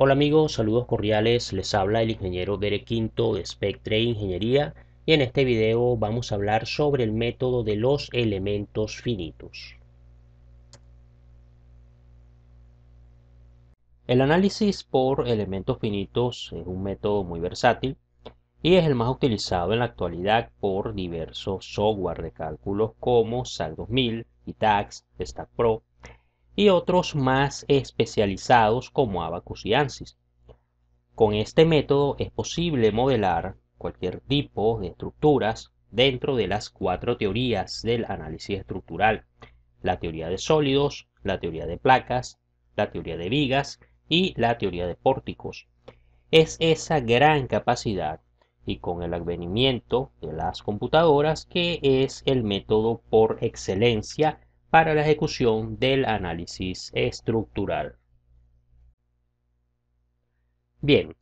Hola amigos, saludos cordiales, les habla el ingeniero Derek Quinto de Spectre Ingeniería y en este video vamos a hablar sobre el método de los elementos finitos. El análisis por elementos finitos es un método muy versátil y es el más utilizado en la actualidad por diversos software de cálculos como SAC 2000, ITAX, StatPro y otros más especializados como Abacus y ANSYS. Con este método es posible modelar cualquier tipo de estructuras dentro de las cuatro teorías del análisis estructural: la teoría de sólidos, la teoría de placas, la teoría de vigas y la teoría de pórticos. Es esa gran capacidad y con el advenimiento de las computadoras que es el método por excelencia para la ejecución del análisis estructural. Bien,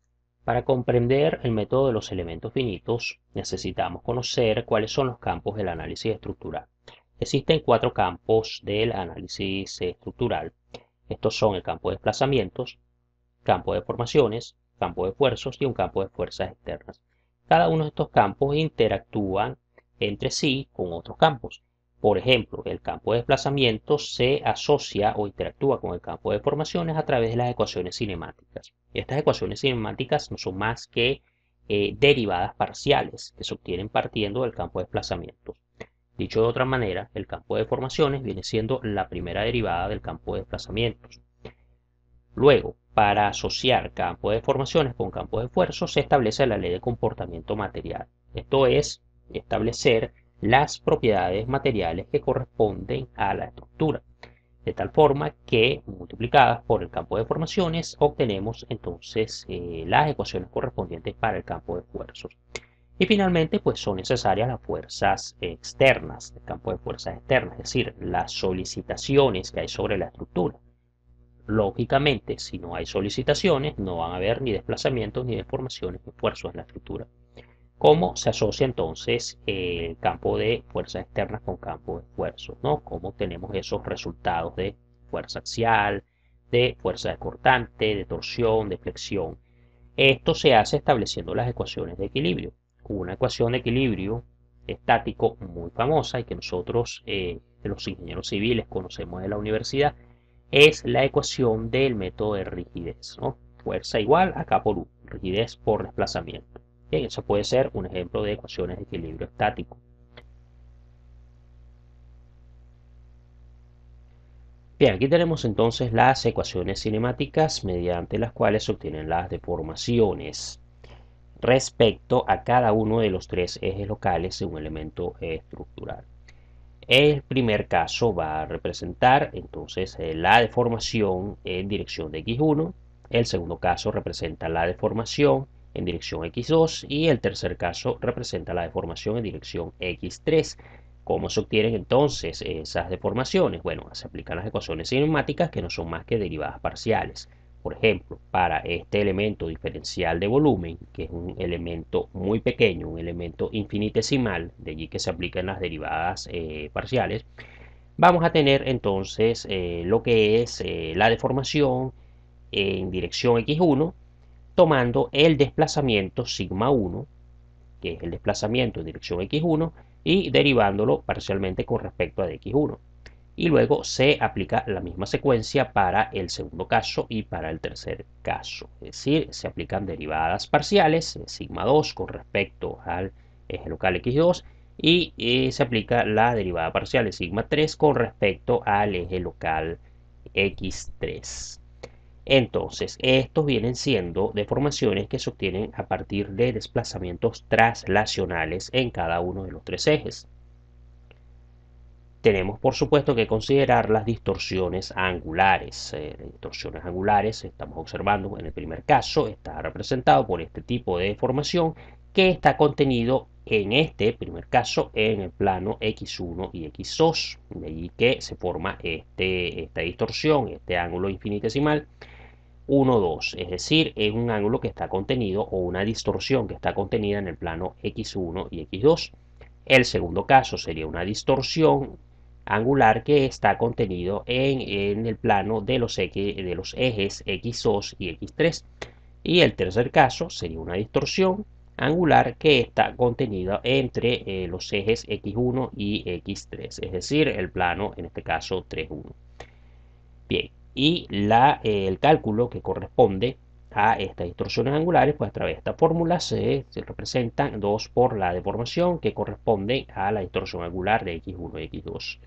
para comprender el método de los elementos finitos, necesitamos conocer cuáles son los campos del análisis estructural. Existen cuatro campos del análisis estructural. Estos son el campo de desplazamientos, campo de formaciones, campo de esfuerzos y un campo de fuerzas externas. Cada uno de estos campos interactúan entre sí con otros campos. Por ejemplo, el campo de desplazamiento se asocia o interactúa con el campo de formaciones a través de las ecuaciones cinemáticas. Estas ecuaciones cinemáticas no son más que derivadas parciales que se obtienen partiendo del campo de desplazamientos. Dicho de otra manera, el campo de formaciones viene siendo la primera derivada del campo de desplazamientos. Luego, para asociar campo de formaciones con campo de esfuerzo, se establece la ley de comportamiento material. Esto es, establecer las propiedades materiales que corresponden a la estructura, de tal forma que, multiplicadas por el campo de formaciones, obtenemos entonces las ecuaciones correspondientes para el campo de esfuerzos. Y finalmente, pues son necesarias las fuerzas externas, el campo de fuerzas externas, es decir, las solicitaciones que hay sobre la estructura. Lógicamente, si no hay solicitaciones, no van a haber ni desplazamientos, ni deformaciones, ni esfuerzos en la estructura. ¿Cómo se asocia entonces el campo de fuerzas externas con campo de esfuerzos, ¿no? ¿Cómo tenemos esos resultados de fuerza axial, de fuerza cortante, de torsión, de flexión? Esto se hace estableciendo las ecuaciones de equilibrio. Una ecuación de equilibrio estático muy famosa y que nosotros, los ingenieros civiles, conocemos de la universidad, es la ecuación del método de rigidez, ¿no? Fuerza igual a K por U, rigidez por desplazamiento. Bien, eso puede ser un ejemplo de ecuaciones de equilibrio estático. Bien, aquí tenemos entonces las ecuaciones cinemáticas mediante las cuales se obtienen las deformaciones respecto a cada uno de los tres ejes locales de un elemento estructural. El primer caso va a representar entonces la deformación en dirección de x1, el segundo caso representa la deformación en dirección x2 y el tercer caso representa la deformación en dirección x3. ¿Cómo se obtienen entonces esas deformaciones? Bueno, se aplican las ecuaciones cinemáticas que no son más que derivadas parciales. Por ejemplo, para este elemento diferencial de volumen, que es un elemento muy pequeño, un elemento infinitesimal, de allí que se aplican las derivadas parciales, vamos a tener entonces lo que es la deformación en dirección x1, tomando el desplazamiento sigma 1, que es el desplazamiento en dirección x1, y derivándolo parcialmente con respecto a x1. Y luego se aplica la misma secuencia para el segundo caso y para el tercer caso. Es decir, se aplican derivadas parciales, sigma 2 con respecto al eje local x2 y se aplica la derivada parcial de sigma 3 con respecto al eje local x3. Entonces, estos vienen siendo deformaciones que se obtienen a partir de desplazamientos traslacionales en cada uno de los tres ejes. Tenemos, por supuesto, que considerar las distorsiones angulares. Distorsiones angulares, estamos observando en el primer caso, está representado por este tipo de deformación que está contenido en este primer caso en el plano x1 y x2. De allí que se forma esta distorsión, este ángulo infinitesimal 1, 2, es decir, es un ángulo que está contenido o una distorsión que está contenida en el plano x1 y x2. El segundo caso sería una distorsión angular que está contenido en el plano de los ejes x2 y x3. Y el tercer caso sería una distorsión angular que está contenida entre los ejes x1 y x3, es decir, el plano en este caso 3,1. Bien, y el cálculo que corresponde a estas distorsiones angulares, pues a través de esta fórmula se representan 2 por la deformación que corresponde a la distorsión angular de x1 y x2.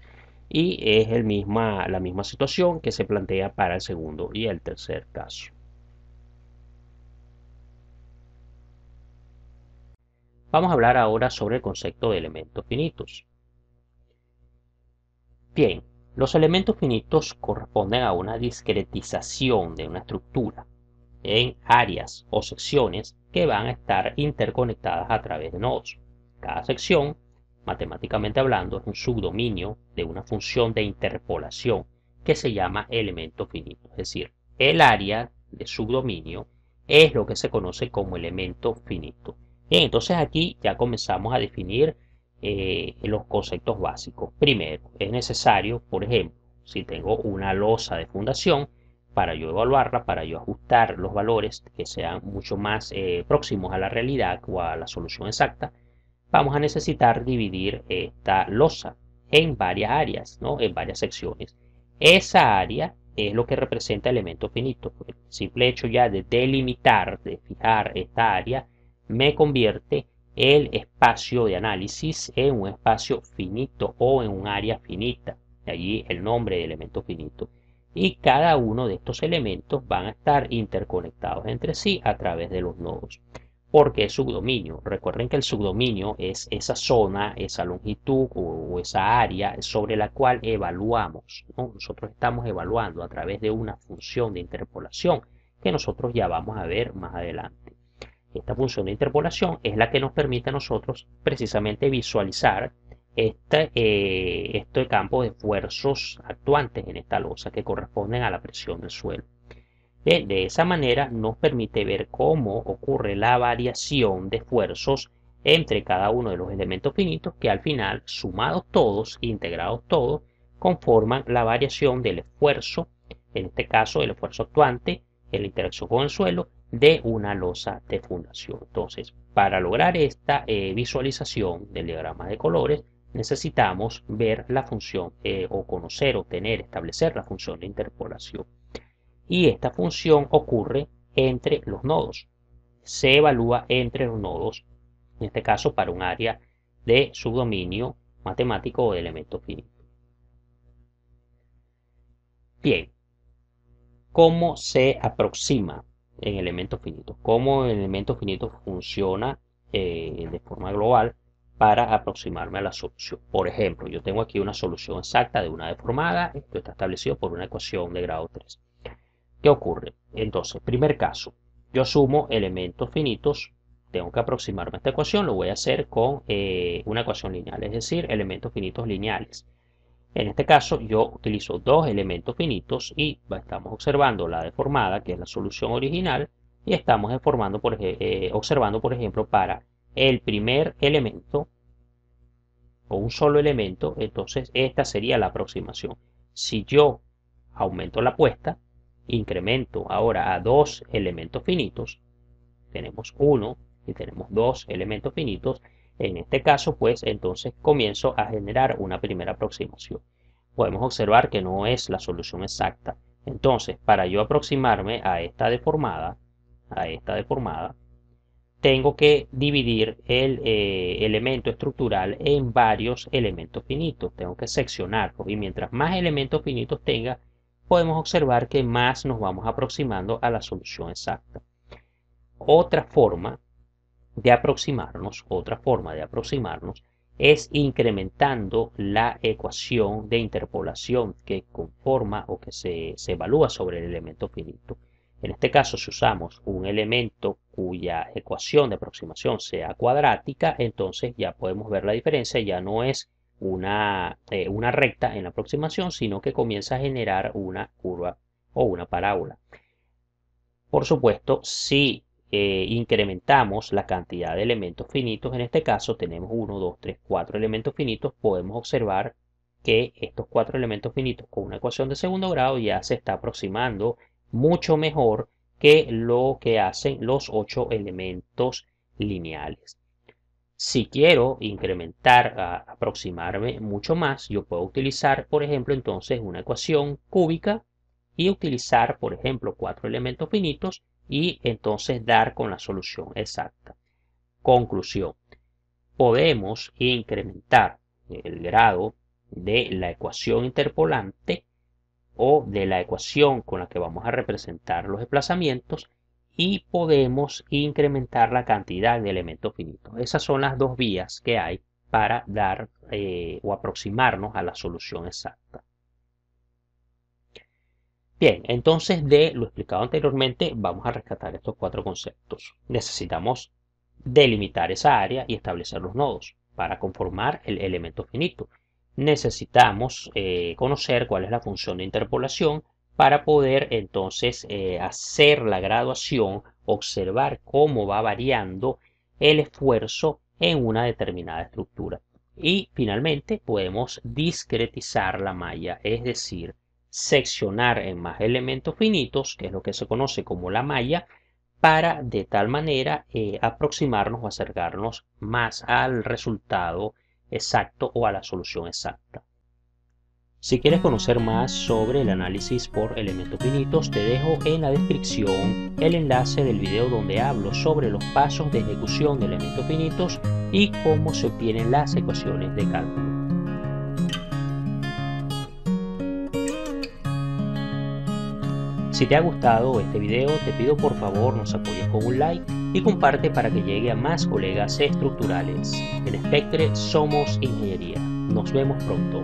Y es la misma situación que se plantea para el segundo y el tercer caso. Vamos a hablar ahora sobre el concepto de elementos finitos. Bien, los elementos finitos corresponden a una discretización de una estructura en áreas o secciones que van a estar interconectadas a través de nodos. Cada sección, matemáticamente hablando, es un subdominio de una función de interpolación que se llama elemento finito. Es decir, el área de subdominio es lo que se conoce como elemento finito. Bien, entonces aquí ya comenzamos a definir los conceptos básicos. Primero, es necesario, por ejemplo, si tengo una losa de fundación, para yo evaluarla, para yo ajustar los valores que sean mucho más próximos a la realidad o a la solución exacta, vamos a necesitar dividir esta losa en varias áreas, ¿no? En varias secciones. Esa área es lo que representa elementos finitos. El simple hecho ya de delimitar, de fijar esta área, me convierte el espacio de análisis en un espacio finito o en un área finita. De allí el nombre de elemento finito. Y cada uno de estos elementos van a estar interconectados entre sí a través de los nodos. Porque es subdominio. Recuerden que el subdominio es esa zona, esa longitud o esa área sobre la cual evaluamos, ¿no? Nosotros estamos evaluando a través de una función de interpolación que nosotros ya vamos a ver más adelante. Esta función de interpolación es la que nos permite a nosotros precisamente visualizar este campo de esfuerzos actuantes en esta losa que corresponden a la presión del suelo. De esa manera nos permite ver cómo ocurre la variación de esfuerzos entre cada uno de los elementos finitos que al final, sumados todos, integrados todos, conforman la variación del esfuerzo, en este caso el esfuerzo actuante en la interacción con el suelo de una losa de fundación. Entonces, para lograr esta visualización del diagrama de colores, necesitamos ver la función o conocer, obtener, establecer la función de interpolación. Y esta función ocurre entre los nodos. Se evalúa entre los nodos, en este caso para un área de subdominio matemático o de elemento finito. Bien, ¿cómo se aproxima en elementos finitos? ¿Cómo el elemento finito funciona de forma global para aproximarme a la solución? Por ejemplo, yo tengo aquí una solución exacta de una deformada. Esto está establecido por una ecuación de grado 3. ¿Qué ocurre? Entonces, primer caso, yo sumo elementos finitos, tengo que aproximarme a esta ecuación, lo voy a hacer con una ecuación lineal, es decir, elementos finitos lineales. En este caso, yo utilizo dos elementos finitos y estamos observando la deformada, que es la solución original, y estamos observando, por ejemplo, para el primer elemento o un solo elemento, entonces esta sería la aproximación. Si yo aumento la apuesta, incremento ahora a dos elementos finitos, tenemos uno y tenemos dos elementos finitos, en este caso pues entonces comienzo a generar una primera aproximación. Podemos observar que no es la solución exacta. Entonces, para yo aproximarme a esta deformada, tengo que dividir el elemento estructural en varios elementos finitos. Tengo que seccionarlo y mientras más elementos finitos tenga, podemos observar que más nos vamos aproximando a la solución exacta. Otra forma de aproximarnos es incrementando la ecuación de interpolación que conforma o que se evalúa sobre el elemento finito. En este caso, si usamos un elemento cuya ecuación de aproximación sea cuadrática, entonces ya podemos ver la diferencia, ya no es una recta en la aproximación, sino que comienza a generar una curva o una parábola. Por supuesto, si incrementamos la cantidad de elementos finitos, en este caso tenemos 1, 2, 3, 4 elementos finitos, podemos observar que estos 4 elementos finitos con una ecuación de segundo grado ya se está aproximando mucho mejor que lo que hacen los 8 elementos lineales. Si quiero incrementar, aproximarme mucho más, yo puedo utilizar, por ejemplo, entonces una ecuación cúbica y utilizar, por ejemplo, 4 elementos finitos y entonces dar con la solución exacta. Conclusión. Podemos incrementar el grado de la ecuación interpolante o de la ecuación con la que vamos a representar los desplazamientos y podemos incrementar la cantidad de elementos finitos. Esas son las dos vías que hay para dar o aproximarnos a la solución exacta. Bien, entonces de lo explicado anteriormente vamos a rescatar estos 4 conceptos. Necesitamos delimitar esa área y establecer los nodos para conformar el elemento finito. Necesitamos conocer cuál es la función de interpolación para poder entonces hacer la graduación, observar cómo va variando el esfuerzo en una determinada estructura. Y finalmente podemos discretizar la malla, es decir, seccionar en más elementos finitos, que es lo que se conoce como la malla, para de tal manera aproximarnos o acercarnos más al resultado exacto o a la solución exacta. Si quieres conocer más sobre el análisis por elementos finitos, te dejo en la descripción el enlace del video donde hablo sobre los pasos de ejecución de elementos finitos y cómo se obtienen las ecuaciones de cálculo. Si te ha gustado este video, te pido por favor nos apoyes con un like y comparte para que llegue a más colegas estructurales. En Spectre somos ingeniería. Nos vemos pronto.